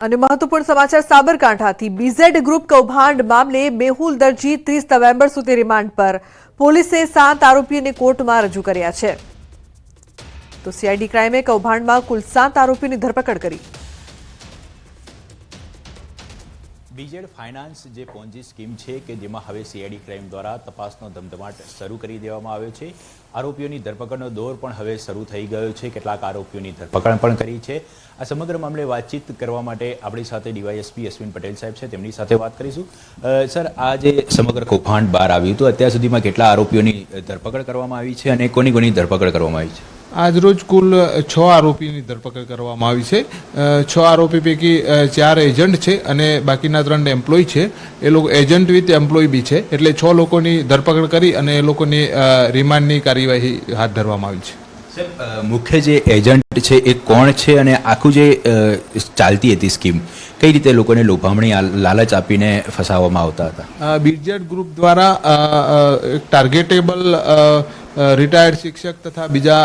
અને મહત્વપૂર્ણ સમાચાર સાબરકાંઠાથી બીઝેડ ગ્રુપ કૌભાંડ મામલે મેહુલ દરજી 30 નવેમ્બર સુધી રિમાન્ડ પર પોલીસે 7 આરોપીઓને કોર્ટમાં રજૂ કર્યા છે। તો સીઆઈડી ક્રાઇમે કૌભાંડમાં કુલ 7 આરોપીઓની ધરપકડ કરી। બીઝેડ ફાઇનાન્સ જે પોન્જી સ્કીમ છે કે જેમાં હવે સીઆઈડી ક્રાઇમ દ્વારા તપાસનો ધમધમાટ શરૂ કરી દેવામાં આવ્યો છે। આરોપીઓની ધરપકડનો દોર પણ હવે શરૂ થઈ ગયો છે। કેટલાક આરોપીઓની ધરપકડ પણ કરી છે। આ સમગ્ર મામલે વાતચીત કરવા માટે આપણી સાથે ડીવાયએસપી અશ્વિન પટેલ સાહેબ છે, તેમની સાથે વાત કરીશું। સર, આ જે સમગ્ર કૌભાંડ બહાર આવ્યું હતું, અત્યાર સુધીમાં કેટલા આરોપીઓની ધરપકડ કરવામાં આવી છે અને કોની કોની ધરપકડ કરવામાં આવી છે? આજરોજ કુલ 6 આરોપીની ધરપકડ કરવામાં આવી છે। 6 આરોપી પૈકી 4 એજન્ટ છે અને બાકીના 3 એમ્પ્લોય છે। એ લોકો એજન્ટ વિથ એમ્પ્લોય બી છે, એટલે 6 લોકોની ધરપકડ કરી અને એ લોકોની રિમાન્ડની કાર્યવાહી હાથ ધરવામાં આવી છે। સર, મુખ્ય જે એજન્ટ છે એ કોણ છે અને આખું જે ચાલતી હતી સ્કીમ, કઈ રીતે લોકોને લોભામણી લાલચ આપીને ફસાવવામાં આવતા હતા? બીઝેડ ગ્રુપ દ્વારા ટાર્ગેટેબલ રિટાયર્ડ શિક્ષક તથા બીજા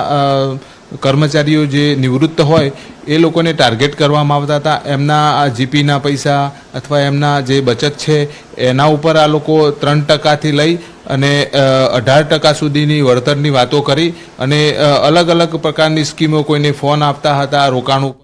કર્મચારીઓ જે નિવૃત્ત હોય એ લોકોને ટાર્ગેટ કરવામાં આવતા હતા। એમના જીપીના પૈસા અથવા એમના જે બચત છે એના ઉપર આ લોકો 3%થી લઈ અને 18% સુધીની વળતરની વાતો કરી અને અલગ અલગ પ્રકારની સ્કીમો કોઈને ફોન આપતા હતા રોકાણ ઉપર।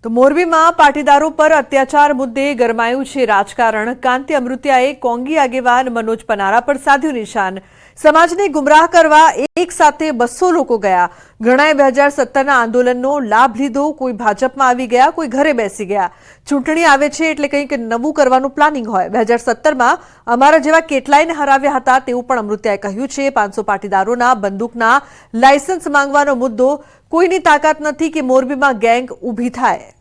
તો મોરબીમાં પાટીદારો પર અત્યાચાર મુદ્દે ગરમાયું છે રાજકારણ। કાંતિ અમૃતિયાએ કોંગી આગેવાન મનોજ પનારા પર સાધ્યું નિશાન। સમાજને ગુમરાહ કરવા એક સાથે 200 લોકો ગયા। ઘણાએ 2017ના આંદોલનનો લાભ લીધો। કોઈ ભાજપમાં આવી ગયા, કોઈ ઘરે બેસી ગયા। ચૂંટણી આવે છે એટલે કંઈક નવું કરવાનું પ્લાનિંગ હોય। 2017માં અમારા જેવા કેટલાયને હરાવ્યા હતા તેવું પણ અમૃતિયાએ કહ્યું છે। 500 પાટીદારોના બંદૂકના લાયસન્સ માંગવાનો મુદ્દો, કોઈની તાકાત નથી કે મોરબીમાં ગેંગ ઊભી થાય।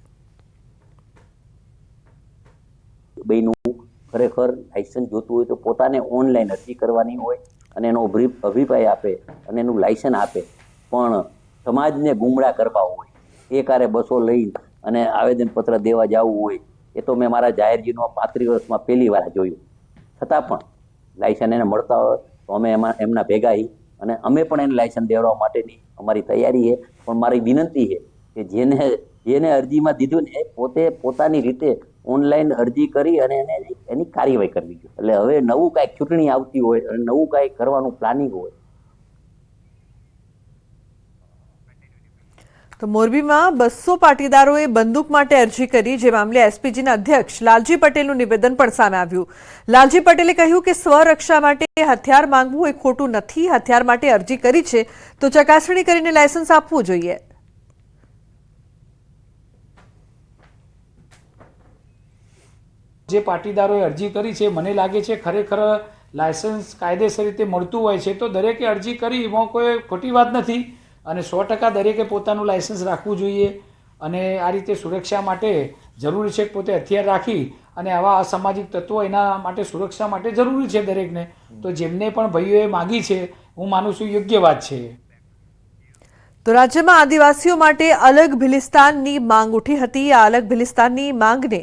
બેનું ખરેખર લાયસન્સ જોતું હોય તો પોતાને ઓનલાઈન અરજી કરવાની હોય અને એનો અભિપ્રાય આપે અને એનું લાયસન્સ આપે, પણ સમાજને ગુમરાહ કરવા હોય, એકારે 200 લઈ અને આવેદનપત્ર દેવા જવું હોય, એ તો મેં મારા જાહેર જીવનમાં 35 વર્ષમાં પહેલી વાર જોયું। છતાં પણ લાયસન્સ એને મળતા હોય તો અમે એમના ભેગા અને અમે પણ એને લાયસન્સ દેવડાવવા માટેની અમારી તૈયારી છે। પણ મારી વિનંતી છે કે જેને અરજીમાં દીધું ને એ પોતે પોતાની રીતે ઓનલાઈન અરજી કરી અને એની કાર્યવાહી કરવી જોઈએ। એટલે હવે નવું કાંઈક ચૂંટણી આવતી હોય અને નવું કાંઈક કરવાનું પ્લાનિંગ હોય। તો મોરબીમાં 200 પાટીદારોએ બંદૂક માટે અરજી કરી, જે મામલે એસપીજીના અધ્યક્ષ લાલજી પટેલનું નિવેદન પણ સામે આવ્યું। લાલજી પટેલે કહ્યું કે સ્વરક્ષા માટે હથિયાર માંગવું એ ખોટું નથી। હથિયાર માટે અરજી કરી છે તો ચકાસણી કરીને લાયસન્સ આપવું જોઈએ। જે પાટીદારોએ અરજી કરી છે, મને લાગે છે ખરેખર લાયસન્સ કાયદેસર રીતે મળતું હોય છે તો દરેકે અરજી કરી, એમાં કોઈ ખોટી વાત નથી અને 100% દરેકે પોતાનું લાયસન્સ રાખવું જોઈએ। અને આ રીતે સુરક્ષા માટે જરૂરી છે કે પોતે હથિયાર રાખી અને આવા અસામાજિક તત્વો એના માટે સુરક્ષા માટે જરૂરી છે દરેકને। તો જેમને પણ ભાઈઓએ માગી છે, હું માનું છું યોગ્ય વાત છે। તો રાજ્યમાં આદિવાસીઓ માટે અલગ ભિલિસ્તાનની માંગ ઉઠી હતી। આ અલગ ભિલિસ્તાનની માંગને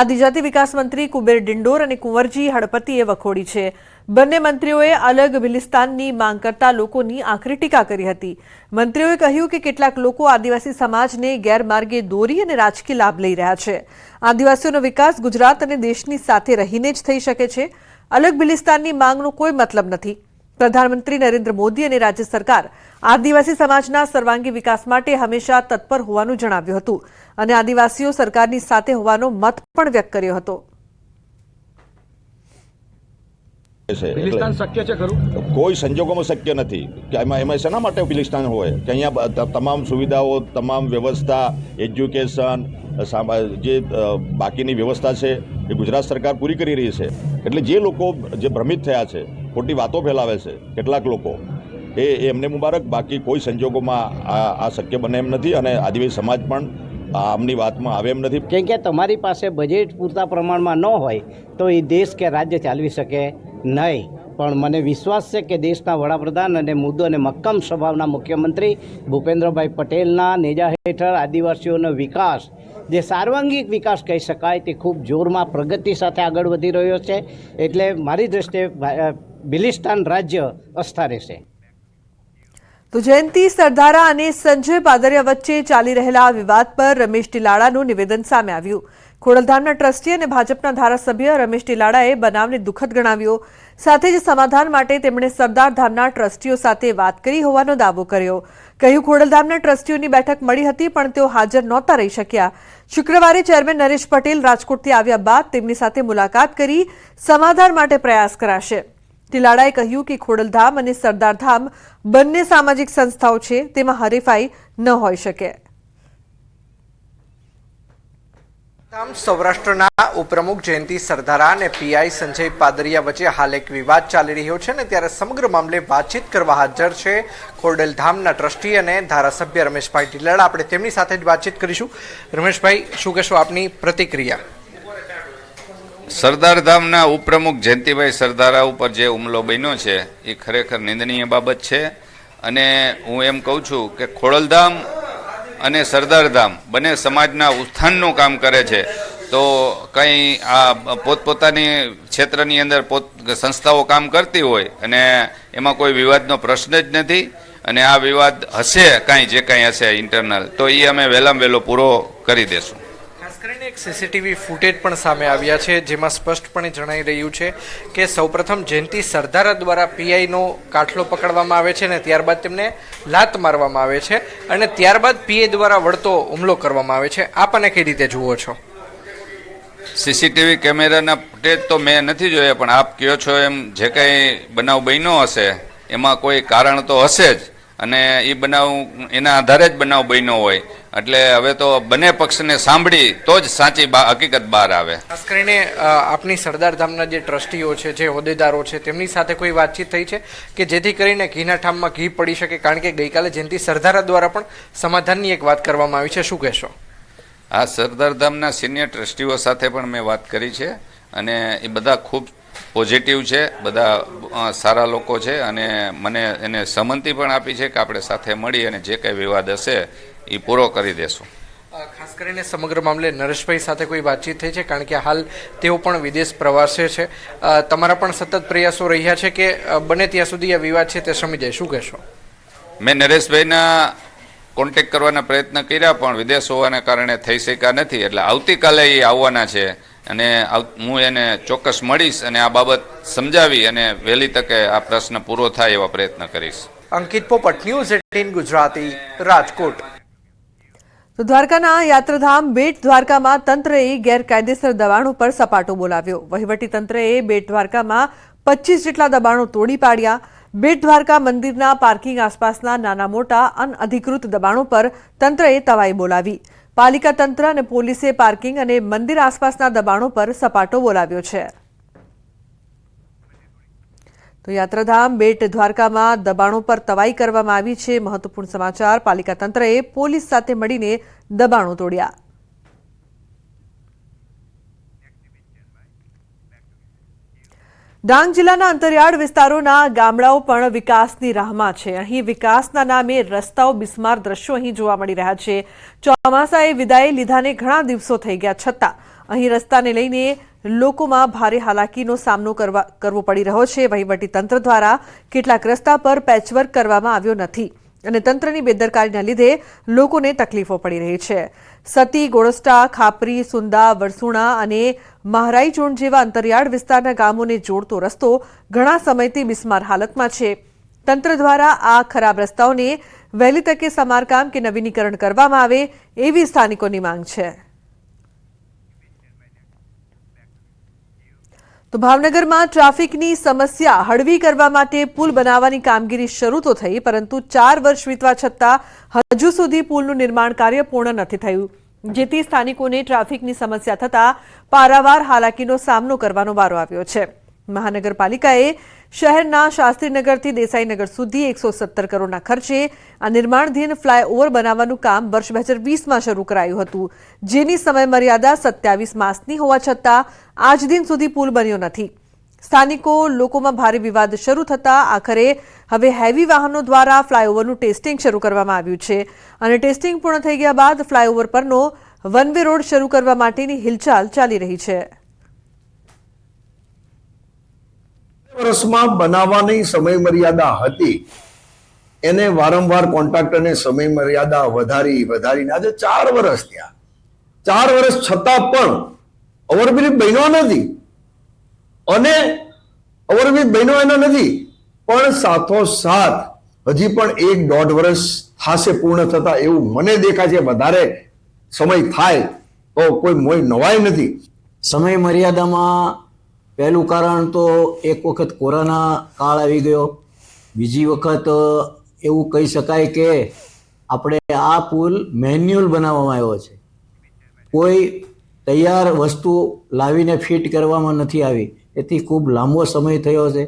આદિજાતિ વિકાસ મંત્રી કુબેર ડિંડોર અને કુંવરજી હળપતિએ વખોડી છે। બંને મંત્રીઓએ અલગ ભિલિસ્તાનની માંગ કરતા લોકોની આકરી ટીકા કરી હતી। મંત્રીઓએ કહ્યું કે કેટલાક લોકો આદિવાસી સમાજને ગેરમાર્ગે દોરી અને રાજકીય લાભ લઈ રહ્યા છે। આદિવાસીઓનો વિકાસ ગુજરાત અને દેશની સાથે રહીને જ થઈ શકે છે। અલગ ભિલિસ્તાનની માંગનો કોઈ મતલબ નથી। પ્રધાનમંત્રી નરેન્દ્ર મોદી અને રાજ્ય સરકાર આદિવાસી સમાજના સર્વાંગી વિકાસ માટે હંમેશા તત્પર હોવાનું જણાવ્યું હતું અને આદિવાસીઓ સરકારની સાથે હોવાનો મત પણ વ્યક્ત કર્યો હતો। બિલિસ્તાન શક્ય છે ખરું? કોઈ સંજોગોમાં શક્ય નથી કે એમાં શેના માટે બિલિસ્તાન હોય કે અહીંયા તમામ સુવિધાઓ, તમામ વ્યવસ્થા, એજ્યુકેશન, જે બાકીની વ્યવસ્થા છે એ ગુજરાત સરકાર પૂરી કરી રહી છે। એટલે જે લોકો જે ભ્રમિત થયા છે, ખોટી વાતો ફેલાવે છે કેટલાક લોકો, એ એમને મુબારક। બાકી કોઈ સંજોગોમાં આ શક્ય બને એમ નથી અને આદિવાસી સમાજ પણ આમની વાતમાં આવે એમ નથી। કેમ કે તમારી પાસે બજેટ પૂરતા પ્રમાણમાં ન હોય તો એ દેશ કે રાજ્ય ચાલવી શકે નહીં। પણ મને વિશ્વાસ છે કે દેશના વડાપ્રધાન અને મૃદુ અને મક્કમ સ્વભાવના મુખ્યમંત્રી ભૂપેન્દ્રભાઈ પટેલના નેજા હેઠળ આદિવાસીઓનો વિકાસ, જે સાર્વાંગિક વિકાસ કહી શકાય, તે ખૂબ જોરમાં પ્રગતિ સાથે આગળ વધી રહ્યો છે। એટલે મારી દૃષ્ટિએ બિલિસ્તાન રાજ્ય અસ્થાયી રહેશે। તો જયંતી સરદારા અને સંજય પાદરિયા વચ્ચે ચાલી રહેલા વિવાદ પર રમેશ ટીલાડાનું નિવેદન સામે આવ્યું. ખોડલધામના ટ્રસ્ટી અને ભાજપના ધારાસભ્ય રમેશ ટીલાડાએ બનાવને દુઃખદ ગણાવ્યો. સાથે જ સમાધાન માટે તેમણે સરદાર ધામના ટ્રસ્ટીઓ સાથે વાત કરી હોવાનો દાવો કર્યો. કહ્યું, ખોડલધામના ટ્રસ્ટીઓની બેઠક મળી હતી પણ તેઓ હાજર નહોતા રહી શક્યા. શુક્રવારે ચેરમેન નરેશ પટેલ રાજકોટથી આવ્યા બાદ તેમની સાથે મુલાકાત કરી સમાધાન માટે પ્રયાસ કરાશે. ટીલાડાએ કહ્યું કે ખોડલધામ અને સરદારધામ બંને સામાજિક સંસ્થાઓ છે, તેમાં હરીફાઈ ન હોઈ શકે. ધામ સૌરાષ્ટ્રના ઉપપ્રમુખ જયંતી સરદારા અને પીઆઈ સંજય પાદરિયા વચ્ચે હાલ એક વિવાદ ચાલી રહ્યો છે અને ત્યારે સમગ્ર મામલે વાતચીત કરવા હાજર છે ખોડલધામના ટ્રસ્ટી અને ધારાસભ્ય રમેશભાઈ ટીલાડા. આપણે તેમની સાથે જ વાતચીત કરીશું. રમેશભાઈ, શું કહેશો આપની પ્રતિક્રિયા? સરદાર ધામના ઉપપ્રમુખ જયંતિભાઈ સરદારા ઉપર જે હુમલો બન્યો છે એ ખરેખર નિંદનીય બાબત છે. અને હું એમ કહું છું કે ખોડલધામ અને સરદારધામ બંને સમાજના ઉત્થાનનું કામ કરે છે. તો કંઈ આ પોતપોતાની ક્ષેત્રની અંદર સંસ્થાઓ કામ કરતી હોય અને એમાં કોઈ વિવાદનો પ્રશ્ન જ નથી. અને આ વિવાદ હશે કાંઈ જે કાંઈ હશે ઇન્ટરનલ, તો એ અમે વહેલામાં વહેલો પૂરો કરી દેશું. ખાસ કરીને એક સીસીટીવી ફૂટેજ પણ સામે આવ્યા છે જેમાં સ્પષ્ટપણે જણાઈ રહ્યું છે કે સૌપ્રથમ જયંતી સરદારા દ્વારા પીઆઈનો કાટલો પકડવામાં આવે છે અને ત્યારબાદ તેમને લાત મારવામાં આવે છે અને ત્યારબાદ પીઆઈ દ્વારા વળતો હુમલો કરવામાં આવે છે. આપ આને કઈ રીતે જુઓ છો? સીસીટીવી કેમેરાના ફૂટેજ તો મેં નથી જોયા, પણ આપ કહો છો એમ જે કંઈ બનાવ બન્યો હશે એમાં કોઈ કારણ તો હશે જ, અને એ બનાવ એના આધારે જ બનાવ બન્યો હોય. એટલે હવે તો બંને પક્ષને સાંભળી તો જ સાચી હકીકત બહાર આવે. ખાસ કરીને આપની સરદાર ધામના જે ટ્રસ્ટીઓ છે, જે હોદ્દેદારો છે, તેમની સાથે કોઈ વાતચીત થઈ છે કે જેથી કરીને ઘીના ઠામમાં ઘી પડી શકે? કારણ કે ગઈકાલે જયંતી સરદારા દ્વારા પણ સમાધાનની એક વાત કરવામાં આવી છે. શું કહેશો? આ સરદાર ધામના સિનિયર ટ્રસ્ટીઓ સાથે પણ મેં વાત કરી છે અને એ બધા ખૂબ પોઝિટિવ છે, બધા સારા લોકો છે અને મને એને સંમતિ પણ આપી છે કે આપણે સાથે મળી અને જે કંઈ વિવાદ હશે એ પૂરો કરી દેશું. ખાસ કરીને સમગ્ર મામલે નરેશભાઈ સાથે કોઈ વાતચીત થઈ છે? કારણ કે હાલ તેઓ પણ વિદેશ પ્રવાસે છે. તમારા પણ સતત પ્રયાસો રહ્યા છે કે બને ત્યાં સુધી આ વિવાદ છે તે શમી જાય. શું કહેશો? મેં નરેશભાઈના કોન્ટેક્ટ કરવાના પ્રયત્ન કર્યા પણ વિદેશ હોવાના કારણે થઈ શક્યા નથી. એટલે આવતીકાલે એ આવવાના છે અને હું એને ચોક્કસ મળીશ અને આ બાબત સમજાવી અને વહેલી તકે આ પ્રશ્ન પૂરો થાય એવા પ્રયત્ન કરીશ. અંકિત પોપટ, ન્યૂઝ 18 ગુજરાતી, રાજકોટ. તો દ્વારકાના યાત્રાધામ બેટ દ્વારકામાં તંત્રએ ગેરકાયદેસર દબાણો પર સપાટો બોલાવ્યો. વહીવટી તંત્રએ બેટ દ્વારકામાં 25 જેટલા દબાણો તોડી પાડ્યા. બેટ દ્વારકા મંદિરના પાર્કિંગ આસપાસના નાના મોટા અનઅધિકૃત દબાણો પર તંત્રએ તવાઈ બોલાવી. પાલિકા તંત્ર અને પોલીસે પાર્કિંગ અને મંદિર આસપાસના દબાણો પર સપાટો બોલાવ્યો છે. તો યાત્રાધામ બેટ દ્વારકામાં દબાણો પર તવાઈ કરવામાં આવી છે. મહત્વપૂર્ણ સમાચાર, પાલિકા તંત્રએ પોલીસ સાથે મળીને દબાણો તોડ્યા. ડાંગ જિલ્લાના અંતરિયાળ વિસ્તારોના ગામડાઓ પણ વિકાસની રાહમાં છે. અહીં વિકાસના નામે રસ્તાઓ બિસ્માર દ્રશ્યો અહીં જોવા મળી રહ્યા છે. ચોમાસાએ વિદાય લીધાને ઘણા દિવસો થઈ ગયા છતાં અહીં રસ્તાને લઈને લોકોમાં ભારે હાલાકીનો સામનો કરવો પડી રહ્યો છે. વહીવટી તંત્ર દ્વારા કેટલાક રસ્તા પર પેચવર્ક કરવામાં આવ્યો નથી અને તંત્રની બેદરકારીના લીધે લોકોને તકલીફો પડી રહી છે. સતી, ગોળસ્ટા, ખાપરી, સુંદા, વરસુણા અને મહારાઈ ઝોન જેવા અંતરિયાળ વિસ્તારના ગામોને જોડતો રસ્તો ઘણા સમયથી બિસ્માર હાલતમાં છે. તંત્ર દ્વારા આ ખરાબ રસ્તાઓને વહેલી તકે સમારકામ કે નવીનીકરણ કરવામાં આવે એવી સ્થાનિકોની માંગ છે. તો ભાવનગરમાં ટ્રાફિકની સમસ્યા હળવી કરવા માટે પુલ બનાવવાની કામગીરી શરૂ તો થઈ, પરંતુ 4 વર્ષ વીતવા છતાં હજુ સુધી પુલનું નિર્માણ કાર્ય પૂર્ણ નથી થયું, જેથી સ્થાનિકોને ટ્રાફિકની સમસ્યા થતા પારાવાર હાલાકીનો સામનો કરવાનો વારો આવ્યો છે. મહાનગરપાલિકાએ શહેરના શાસ્ત્રીનગરથી દેસાઈનગર સુધી 117 કરોડના ખર્ચે આ નિર્માણધીન ફ્લાયઓવર બનાવવાનું કામ વર્ષ 2020માં શરૂ કરાયું હતું, જેની સમયમર્યાદા 27 માસની હોવા છતાં આજ દિન સુધી પુલ બન્યો નથી. સ્થાનિકો લોકોમાં ભારે વિવાદ શરૂ થતા આખરે હવે હેવી વાહનો દ્વારા ફ્લાયઓવરનું ટેસ્ટિંગ શરૂ કરવામાં આવ્યું છે અને ટેસ્ટિંગ પૂર્ણ થઈ ગયા બાદ ફ્લાયઓવર પરનો વન વે રોડ શરૂ કરવા માટેની હિલચાલ ચાલી રહી છે. વર્ષમાં બનાવવાની સમય મર્યાદા હતી એને વારંવાર કોન્ટ્રાક્ટરને સમય મર્યાદા વધારીને આજે 4 વર્ષ થયા. 4 વર્ષ છતાં પણ ઓવરબ્રિજ બન્યો નથી, અને ઓવરબ્રિજ બન્યો એનો નથી, પણ સાથોસાથ હજી પણ 1-1.5 વર્ષ થશે પૂર્ણ થતા એવું મને દેખાય છે. વધારે સમય થાય તો કોઈ મોય નવાય નથી. સમય મર્યાદામાં પહેલું કારણ તો એક વખત કોરોના કાળ આવી ગયો, બીજી વખત એવું કહી શકાય કે આપણે આ પુલ મેન્યુઅલ બનાવવામાં આવ્યો છે, કોઈ તૈયાર વસ્તુ લાવીને ફિટ કરવામાં નથી આવી, એથી ખૂબ લાંબો સમય થયો છે.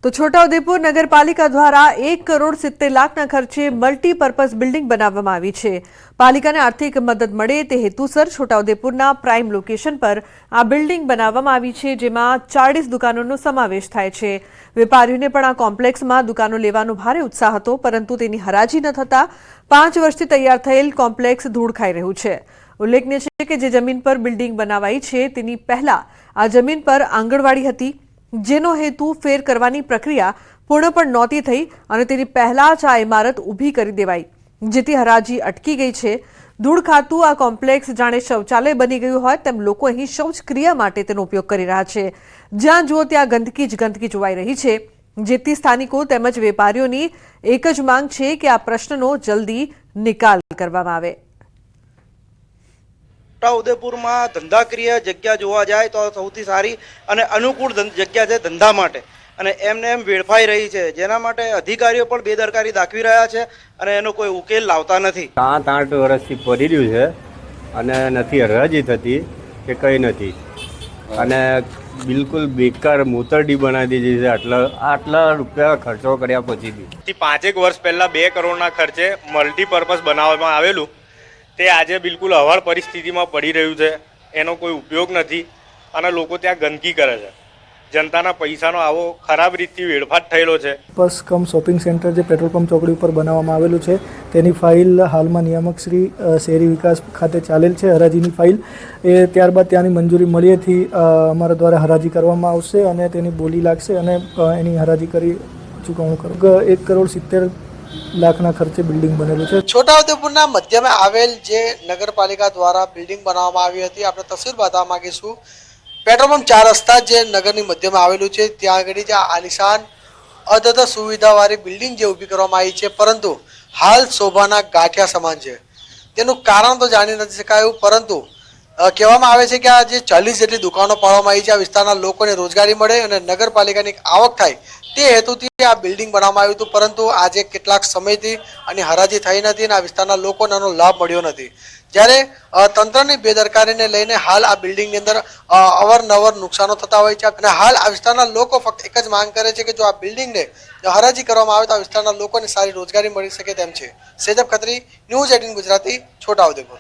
તો છોટાઉદેપુર નગરપાલિકા દ્વારા 1,70,00,000ના ખર્ચે મલ્ટીપર્પઝ બિલ્ડિંગ બનાવવામાં આવી છે. પાલિકાને આર્થિક મદદ મળે તે હેતુસર છોટાઉદેપુરના પ્રાઇમ લોકેશન પર આ બિલ્ડિંગ બનાવવામાં આવી છે, જેમાં 40 દુકાનોનો સમાવેશ થાય છે. વેપારીઓને પણ આ કોમ્પ્લેક્સમાં દુકાનો લેવાનો ભારે ઉત્સાહ હતો, પરંતુ તેની હરાજી ન થતા 5 વર્ષથી તૈયાર થયેલ કોમ્પ્લેક્સ ધૂળ ખાઈ રહ્યું છે. ઉલ્લેખનીય છે કે જે જમીન પર બિલ્ડિંગ બનાવાઈ છે તેની પહેલા આ જમીન પર આંગણવાડી હતી, જેનો હેતુ ફેર કરવાની પ્રક્રિયા પૂર્ણ પણ નહોતી થઈ અને તેની પહેલા જ આ ઇમારત ઊભી કરી દેવાઈ, જેથી હરાજી અટકી ગઈ છે. ધૂળ ખાતું આ કોમ્પ્લેક્સ જાણે શૌચાલય બની ગયું હોય તેમ લોકો અહીં શૌચક્રિયા માટે તેનો ઉપયોગ કરી રહ્યા છે. જ્યાં જુઓ ત્યાં ગંદકી જ ગંદકી જોવાઈ રહી છે, જેથી સ્થાનિકો તેમજ વેપારીઓની એક જ માંગ છે કે આ પ્રશ્નનો જલ્દી નિકાલ કરવામાં આવે. છોટાઉદેપુરમાં ધંધાકીય જગ્યા જોવા જાય તો સૌથી સારી અને અનુકૂળ જગ્યા છે ધંધા માટે, અને એમને એમ વેડફાઈ રહી છે, જેના માટે અધિકારીઓ પણ બેદરકારી દાખવી રહ્યા છે અને એનો કોઈ ઉકેલ લાવતા નથી. 7-8 વર્ષથી પડી રહ્યું છે અને નથી હરાજી થતી કે કંઈ નથી, અને બિલકુલ બેકાર મૂતરડી બનાવી દીધી છે. આટલા રૂપિયા ખર્ચો કર્યા પછી બી 5 વર્ષ પહેલાં 2 કરોડના ખર્ચે મલ્ટીપર્પઝ બનાવવામાં આવેલું તે આજે બિલકુલ હવાળ પરિસ્થિતિમાં પડી રહ્યું છે. એનો કોઈ ઉપયોગ નથી અને લોકો ત્યાં ગંદકી કરે છે. જનતાના પૈસાનો આવો ખરાબ રીતથી વેડફાટ થયેલો છે. બસ કમ શોપિંગ સેન્ટર જે પેટ્રોલ પંપ ચોકડી ઉપર બનાવવામાં આવેલું છે તેની ફાઇલ હાલમાં નિયામક શ્રી શહેરી વિકાસ ખાતે ચાલેલ છે, હરાજીની ફાઇલ. એ ત્યારબાદ ત્યાંની મંજૂરી મળીએથી અમારા દ્વારા હરાજી કરવામાં આવશે અને તેની બોલી લાગશે અને એની હરાજી કરી ચૂકવણું કરું. 1,70,00,000ના ખર્ચે બિલ્ડિંગ બનેલું છે. છોટાઉદેપુરના મધ્યમાં આવેલ જે નગરપાલિકા દ્વારા બિલ્ડિંગ બનાવવામાં આવી હતી, આપણે તસવીર બતાવવા માંગીશું. પેટ્રોલ પંપ 4 રસ્તા જે નગરની મધ્યમાં આવેલું છે, ત્યાં આગળ જે આલિશાન અદ્યતન સુવિધાવાળી બિલ્ડિંગ જે ઊભી કરવામાં આવી છે, પરંતુ હાલ શોભાના ગાંઠિયા સમાન છે. તેનું કારણ તો જાણી નથી શકાયું, પરંતુ કહેવામાં આવે છે કે આ જે 40 જેટલી દુકાનો પાડવામાં આવી છે, આ વિસ્તારના લોકોને રોજગારી મળે અને નગરપાલિકાની આવક થાય તે હેતુથી આ બિલ્ડિંગ બનાવવામાં આવ્યું હતું, પરંતુ આજે કેટલાક સમયથી આની હરાજી થઈ નથી અને આ વિસ્તારના લોકોને આનો લાભ મળ્યો નથી. જ્યારે તંત્રની બેદરકારીને લઈને હાલ આ બિલ્ડિંગની અંદર અવારનવાર નુકસાનો થતા હોય છે અને હાલ આ વિસ્તારના લોકો ફક્ત એક જ માંગ કરે છે કે જો આ બિલ્ડિંગને હરાજી કરવામાં આવે તો આ વિસ્તારના લોકોને સારી રોજગારી મળી શકે તેમ છે. સેજબ ખત્રી, ન્યૂઝ 18 ગુજરાતી, છોટાઉદેપુર.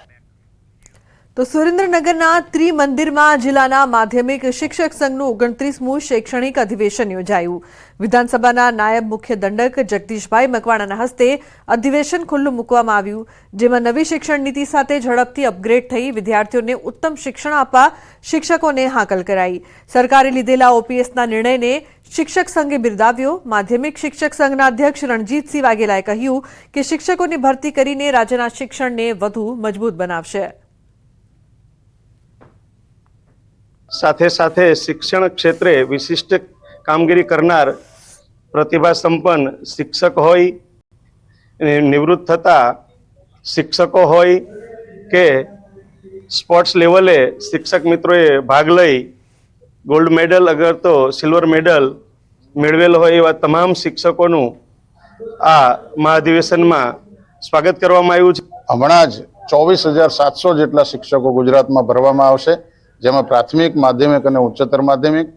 તો સુરેન્દ્રનગરના ત્રિમંદિરમાં જિલ્લાના માધ્યમિક શિક્ષક સંઘનું 29મું શૈક્ષણિક અધિવેશન યોજાયું. વિધાનસભાના નાયબ મુખ્ય દંડક જગદીશભાઈ મકવાણાના હસ્તે અધિવેશન ખુલ્લું મૂકવામાં આવ્યું, જેમાં નવી શિક્ષણ નીતિ સાથે ઝડપથી અપગ્રેડ થઈ વિદ્યાર્થીઓને ઉત્તમ શિક્ષણ આપવા શિક્ષકોને હાકલ કરાઈ. સરકારે લીધેલા ઓપીએસના નિર્ણયને શિક્ષક સંઘે બિરદાવ્યો. માધ્યમિક શિક્ષક સંઘના અધ્યક્ષ રણજીતસિંહ વાઘેલાએ કહ્યું કે શિક્ષકોની ભરતી કરીને રાજ્યના શિક્ષણને વધુ મજબૂત બનાવશે. સાથે સાથે શિક્ષણ ક્ષેત્રે વિશિષ્ટ કામગીરી કરનાર પ્રતિભા સંપન્ન શિક્ષક હોય, નિવૃત્ત થતા શિક્ષકો હોય કે સ્પોર્ટ્સ લેવલે શિક્ષક મિત્રોએ ભાગ લઈ ગોલ્ડ મેડલ અગર તો સિલ્વર મેડલ મેળવેલ હોય એવા તમામ શિક્ષકોનું આ મહાઅધિવેશનમાં સ્વાગત કરવામાં આવ્યું છે. હમણાં જ 24,700 જેટલા શિક્ષકો ગુજરાતમાં ભરવામાં આવશે, જેમાં પ્રાથમિક, માધ્યમિક અને ઉચ્ચતર માધ્યમિક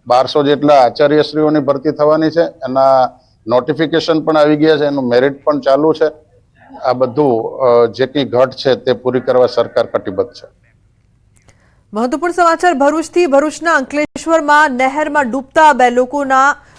1200 જેટલા આચાર્યશ્રીઓની ભરતી થવાની છે. એના નોટિફિકેશન પણ આવી ગયા છે, એનું મેરિટ પણ ચાલુ છે. આ બધું જે કંઈ ઘટ છે તે પૂરી કરવા સરકાર કટિબદ્ધ છે. મહત્વપૂર્ણ સમાચાર ભરૂચથી. ભરૂચના અંકલેશ્વરમાં નહેરમાં ડૂબતા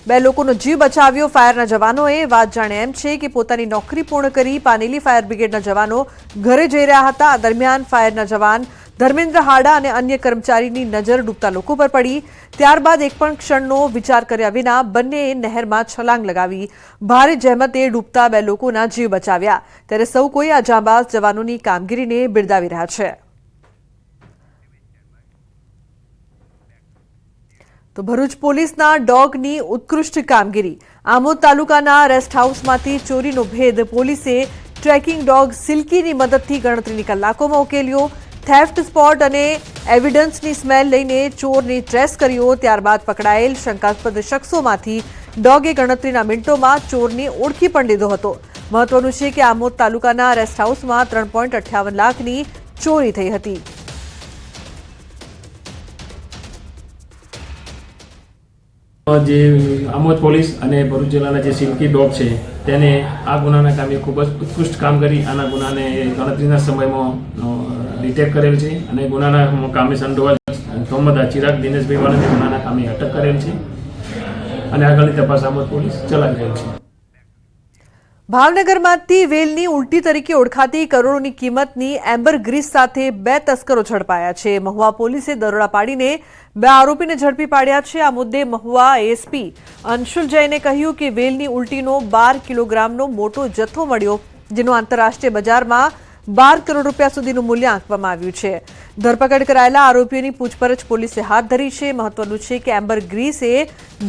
બે લોકોનો જીવ બચાવ્યો ફાયરના જવાનોએ. વાત જાણે એમ છે કે પોતાની નોકરી પૂર્ણ કરી પાનેલી ફાયર બ્રિગેડના જવાનો ઘરે જઈ રહ્યા હતા. આ દરમિયાન ફાયરના જવાન ધર્મેન્દ્ર હાડા અને અન્ય કર્મચારીની નજર ડૂબતા લોકો પર પડી. ત્યારબાદ એક પણ ક્ષણનો વિચાર કર્યા વિના બંનેએ નહેરમાં છલાંગ લગાવી ભારે જહેમતે ડૂબતા 2 લોકોના જીવ બચાવ્યા. ત્યારે સૌ કોઈ આ જાંબાઝ જવાનોની કામગીરીને બિરદાવી રહ્યા છે. તો ભરૂચ પોલીસના ડોગની ઉત્કૃષ્ટ કામગીરી. આમોદ તાલુકાના રેસ્ટ હાઉસમાંથી ચોરીનો ભેદ પોલીસે ટ્રેકિંગ ડોગ સિલ્કીની મદદથી ગણતરીની કલાકોમાં ઉકેલ્યો. થેફ્ટ સ્પોટ અને એવિડન્સની સ્મેલ લઈને ચોરને ટ્રેસ કર્યો. ત્યારબાદ પકડાયેલ શંકાસ્પદ શખ્સોમાંથી ડોગે ગણતરીના મિનિટોમાં ચોરને ઓળખી પણ લીધો હતો. મહત્વનું છે કે આમોદ તાલુકાના રેસ્ટ હાઉસમાં 3.58 લાખની ચોરી થઈ હતી. જે આમોદ પોલીસ અને ભરૂચ જિલ્લાના જે સિલ્કી ડોગ છે તેને આ ગુનાના કામે ખૂબ જ ઉત્કૃષ્ટ કામ કરી આના ગુનાને ગણતરીના સમયમાં ડિટેક્ટ કરેલ છે અને ગુનાના કામે સંડોવાયેલ તોમદા ચિરાગ દિનેશભાઈ વાળાને ગુનાના કામે અટક કરેલ છે અને આગળની તપાસ આમોદ પોલીસ ચલાવી રહેલ છે. ભાવનગરમાંથી વેલની ઉલટી તરીકે ઓળખાતી કરોડોની કિંમતની એમ્બર ગ્રીસ સાથે 2 તસ્કરો ઝડપાયા છે. મહુવા પોલીસે દરોડા પાડીને 2 આરોપીને ઝડપી પાડ્યા છે. આ મુદ્દે મહુવા એસપી અંશુલ જૈને કહ્યું કે વેલની ઉલટીનો 12 કિલોગ્રામનો મોટો જથ્થો મળ્યો, જેનું આંતરરાષ્ટ્રીય બજારમાં 12 કરોડ રૂપિયા સુધીનું મૂલ્ય આંકવામાં આવ્યું છે. ધરપકડ કરાયેલા આરોપીઓની પૂછપરછ પોલીસે હાથ ધરી છે. મહત્વનું છે કે એમ્બર ગ્રીસ એ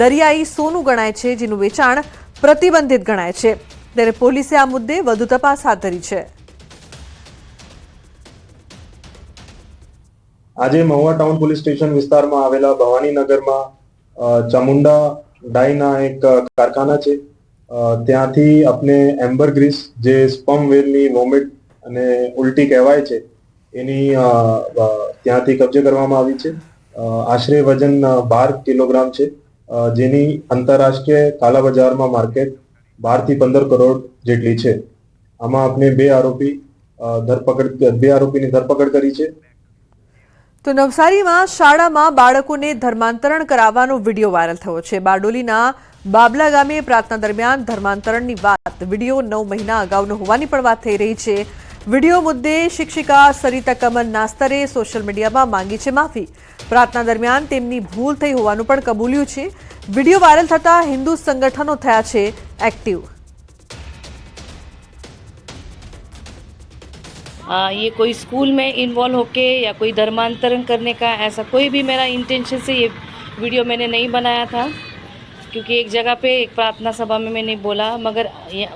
દરિયાઈ સોનું ગણાય છે, જેનું વેચાણ પ્રતિબંધિત ગણાય છે. ત્યારે પોલીસે આ મુદ્દે વધુ તપાસ હાથ ધરી છે. આજે મહુવા ટાઉન પોલીસ સ્ટેશન વિસ્તારમાં આવેલા ભવાનીનગરમાં ચામુંડા ડાઈના એક કારખાના છે. ત્યાંથી આપણે એમ્બર ગ્રીસ જે સ્પર્મ વેલની વોમિટ અને ઉલટી કહેવાય છે એની ત્યાંથી કબજે કરવામાં આવી છે. આશરે વજન 12 કિલોગ્રામ છે, જેની આંતરરાષ્ટ્રીય કાલા બજારમાં માર્કેટ 12 થી 15 કરોડ જેટલી છે. આમાં આપણે 2 આરોપીની ધરપકડ કરી છે. તો નવસારીમાં શાળામાં બાળકોને ધર્માંતરણ કરાવવાનો વિડીયો વાયરલ થયો છે. બારડોલીના બાબલા ગામે પ્રાર્થના દરમિયાન ધર્માંતરણની વાત વિડીયો 9 મહિના અગાઉનો હોવાની પણ વાત થઈ રહી છે. વિડીયો મુદ્દે શિક્ષિકા સરિતા કમલ નાસ્તરે સોશિયલ મીડિયામાં માંગી છે માફી. પ્રાર્થના દરમિયાન તેમની ભૂલ થઈ હોવાનું પણ કબૂલ્યું છે. वीडियो वायरल थता हिंदू संगठनों थया छे एक्टिव। ये कोई स्कूल में इन्वॉल्व होके या कोई धर्मांतरण करने का ऐसा कोई भी मेरा इंटेंशन से ये वीडियो मैंने नहीं बनाया था, क्योंकि एक जगह पे एक प्रार्थना सभा में मैंने बोला, मगर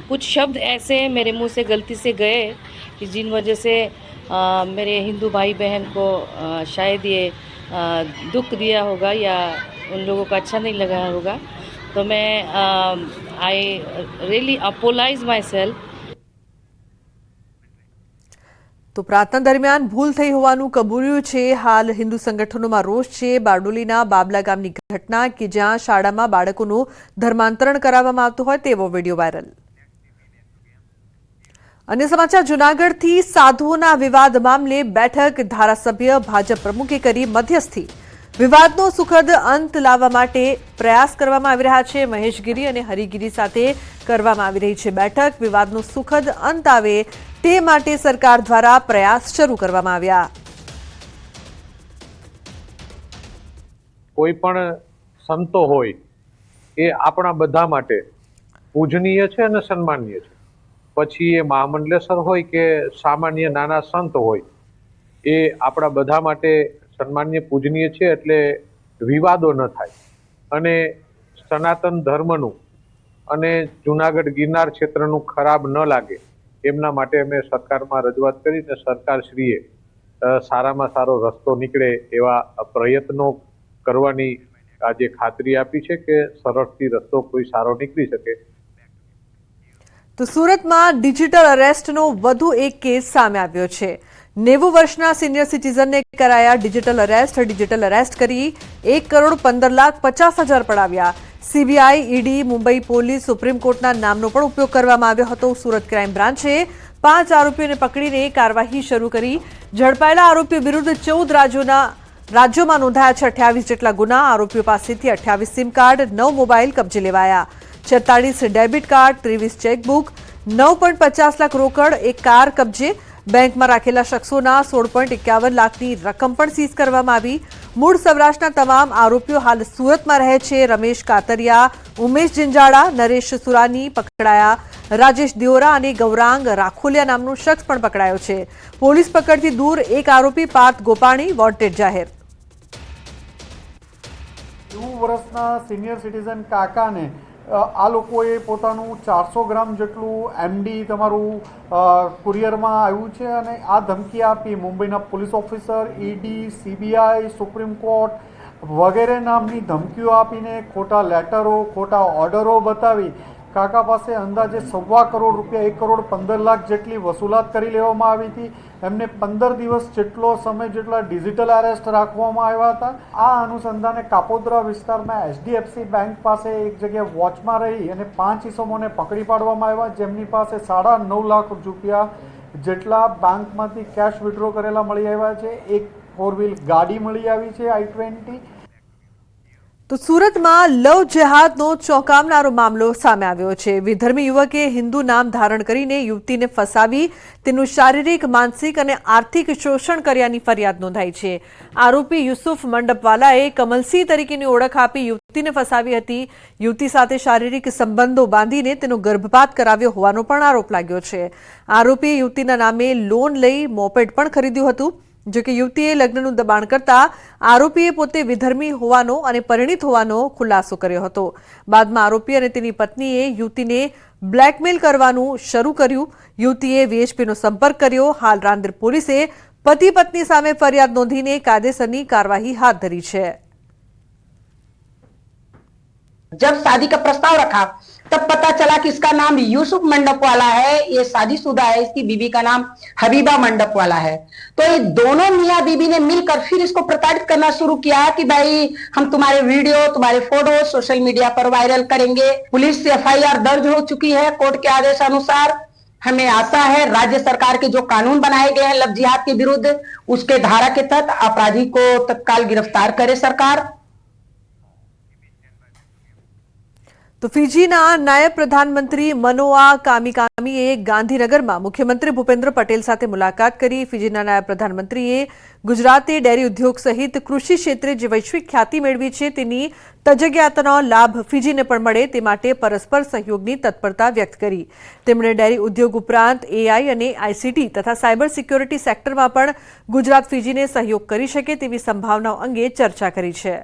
कुछ शब्द ऐसे मेरे मुंह से गलती से गए कि जिन वजह से मेरे हिंदू भाई बहन को शायद ये दुख दिया होगा या उन लोगों को अच्छा नहीं लगा होगा। तो मैं I really apologise my self. तो प्रार्थना दरमियान भूल थई होवानुं कबूल्युं छे। हाल हिंदू संगठनों में रोष छे। बारडोलीना बाबला गामनी घटना कि ज्यां शाळामां बाळकोनुं धर्मांतरण कराववामां आवतुं होय तेवो विडियो वायरल। अन्य समाचार जूनागढ़थी साधुओना विवाद मामले बैठक धारासभ्य भाजप प्रमुखे करी मध्यस्थी। विवादनो सुखद अंत लाववा माटे प्रयास करवामां आवी रह्या छे। महेशगिरी अने हरिगिरी साथे करवामां आवी रही छे बैठक। विवादनो सुखद अंत आवे ते माटे सरकार द्वारा प्रयास शरू करवामां आव्या। कोई पण संतो होय ए आपणा बधा माटे पूजनीय छे अने सन्माननीय छे। पछी ए महामंडलेश्वर होय के सामान्य नाना संत होय ए आपणा बधा माटे सन्मान्य पूजनीय छे। एटले विवादो न थाय अने सनातन धर्मनुं अने जूनागढ़ गिरनार क्षेत्रनुं खराब न लागे एमना माटे अमे सरकारमां रजूआत करीने सरकारश्रीए सारामां सारो रस्तो નીકળે એવા પ્રયત્નો કરવાની આજે ખાતરી આપી છે કે સરળથી રસ્તો કોઈ સારો નીકળી શકે। તો સુરતમાં ડિજિટલ અરેસ્ટનો વધુ એક કેસ સામે આવ્યો છે। 90 વર્ષના સિનિયર સિટીઝનને કરાયા ડિજિટલ અરેસ્ટ કરી 1,15,50,000 પડાવ્યા। CBI, ED, Mumbai police, supreme कोर्टना नामनो पण उपयोग करवामां आव्यो हतो। सूरत क्राइम ब्रांचे 5 आरोपीओने पकड़ीने कार्यवाही शरू करी। झड़पाયેલા आरोपीओ विरुद्ध 14 राज्योमां नोंधाया छे 28 जेटला गुना। आरोपीओ पासेथी 28 सिम कार्ड, 9 मोबाइल कब्जे लेवाया। 46 डेबिट कार्ड, 23 चेकबुक, 9.50 लाख रोकड़, एक कार कब्जे। બેંકમાં રાખેલા શખ્સોના 16.51 લાખની રકમ પણ સીઝ કરવામાં આવી। મૂળ સૌરાષ્ટ્રના તમામ આરોપીઓ હાલ સુરતમાં રહે છે। રમેશ કાતરિયા, ઉમેશ જિંજાડા, નરેશ સુરાની પકડાયા। રાજેશ દિયોરા અને ગૌરાંગ રાખોલિયા નામનો શખ્સ પણ પકડાયો છે। પોલીસ પકડથી દૂર એક આરોપી પાર્થ ગોપાણી વોન્ટેડ જાહેર। 90 વર્ષના સિનિયર સિટીઝન કાકાને આ લોકોએ પોતાનું 400 ગ્રામ જેટલું એમડી તમારું કુરિયરમાં આવ્યું છે અને આ ધમકી આપી મુંબઈના police officer, ED, CBI, Supreme Court વગેરે નામની ધમકીઓ આપીને ખોટા લેટરો, ખોટા ઓર્ડરો બતાવી કાકા પાસે અંદાજે 1.25 કરોડ રૂપિયા, 1 કરોડ 15 લાખ જેટલી વસૂલાત કરી લેવામાં આવી હતી। એમને 15 દિવસ જેટલો સમય જેટલા ડિજિટલ અરેસ્ટ રાખવામાં આવ્યા હતા। આ અનુસંધાને કાપોદ્રા વિસ્તારમાં HDFC બેંક પાસે એક જગ્યાએ વોચમાં રહી અને 5 ઇસમોને પકડી પાડવામાં આવ્યા, જેમની પાસે 9.5 લાખ રૂપિયા જેટલા બેંકમાંથી કેશ વિડ્રો કરેલા મળી આવ્યા છે। એક 4 વ્હીલ ગાડી મળી આવી છે i20। તો સુરતમાં લવ જેહાદનો ચોંકાવનારો મામલો સામે આવ્યો છે। વિધર્મી યુવકે હિન્દુ નામ ધારણ કરીને યુવતીને ફસાવી તેનું શારીરિક, માનસિક અને આર્થિક શોષણ કર્યાની ફરિયાદ નોંધાઈ છે। આરોપી યુસુફ મંડપવાલાએ કમલસિંહ તરીકેની ઓળખ આપી યુવતીને ફસાવી હતી। યુવતી સાથે શારીરિક સંબંધો બાંધીને તેનો ગર્ભપાત કરાવ્યો હોવાનો પણ આરોપ લાગ્યો છે। આરોપીએ યુવતીના નામે લોન લઈ મોપેડ પણ ખરીદ્યું હતું। જો કે યુવતીએ લગ્નનું દબાણ કરતા આરોપીએ પોતે વિધર્મી હોવાનો અને પરિણીત હોવાનો ખુલાસો કર્યો હતો। બાદમાં આરોપી અને તેની પત્નીએ યુવતીને બ્લેકમેલ કરવાનું શરૂ કર્યું। યુવતીએ વીએચપીનો સંપર્ક કર્યો। હાલ રાંદેર પોલીસે પતિ પત્ની સામે ફરિયાદ નોંધીને કાયદેસરની કાર્યવાહી હાથ ધરી છે। जब शादी का प्रस्ताव रखा तब पता चला कि इसका नाम यूसुफ मंडप वाला है, ये शादीशुदा है, इसकी बीवी का नाम हबीबा मंडप वाला है। तो ये दोनों मियाँ बीबी ने मिलकर फिर इसको प्रताड़ित करना शुरू किया कि भाई हम तुम्हारे वीडियो, तुम्हारे फोटो सोशल मीडिया पर वायरल करेंगे। पुलिस से FIR दर्ज हो चुकी है कोर्ट के आदेश अनुसार। हमें आशा है राज्य सरकार के जो कानून बनाए गए हैं लव जिहाद के विरुद्ध, उसके धारा के तहत अपराधी को तत्काल गिरफ्तार करे सरकार। तो ફિજીના નાયબ પ્રધાનમંત્રી મનોઆ કામિકામીએ ગાંધીનગરમાં મુખ્યમંત્રી ભૂપેન્દ્ર પટેલ સાથે મુલાકાત કરી। ફિજીના નાયબ પ્રધાનમંત્રીએ ગુજરાતે ડેરી ઉદ્યોગ સહિત કૃષિ ક્ષેત્રે જે વૈશ્વિક ખ્યાતિ મેળવી છે તેની તજજ્ઞાતાનો લાભ ફિજીને પણ મળે તે માટે પરસ્પર સહયોગની તત્પરતા વ્યક્ત કરી। તેમણે ડેરી ઉદ્યોગ ઉપરાંત AI અને ICT તથા સાયબર સિક્યોરિટી સેક્ટરમાં પણ ગુજરાત ફિજીને સહયોગ કરી શકે તેવી સંભાવનાઓ અંગે ચર્ચા કરી છે।